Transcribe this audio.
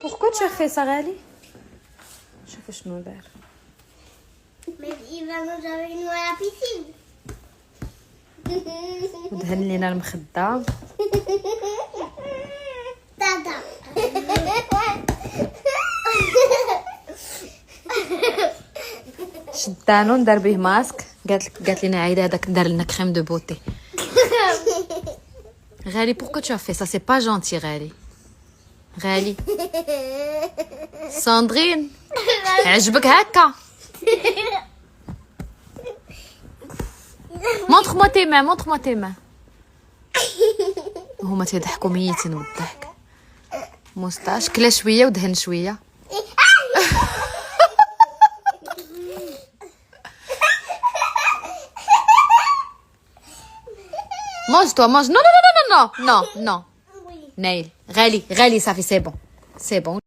Pourquoi tu as fait ça, غالي؟ شوفوا شنو دار. Mais il va nous amener nous à la piscine. ودهن لينا المخدة. Tata. شدانو ندار به ماسك. قالت لنا عايده هذاك دار لنا كريم دو بوتي. غالي pourquoi tu as fait ça? C'est pas gentil غالي. غالي. ساندرين عجبك هكا؟ montre-moi tes mains, montre-moi tes mains. هما تيضحكوا ميتين من الضحك. موستاش كلا شويه ودهن شويه. mange toi, mange. Non, non, non, non, non, non, non. Oui. Nail. غالي غالي صافي سي بون. سي بون.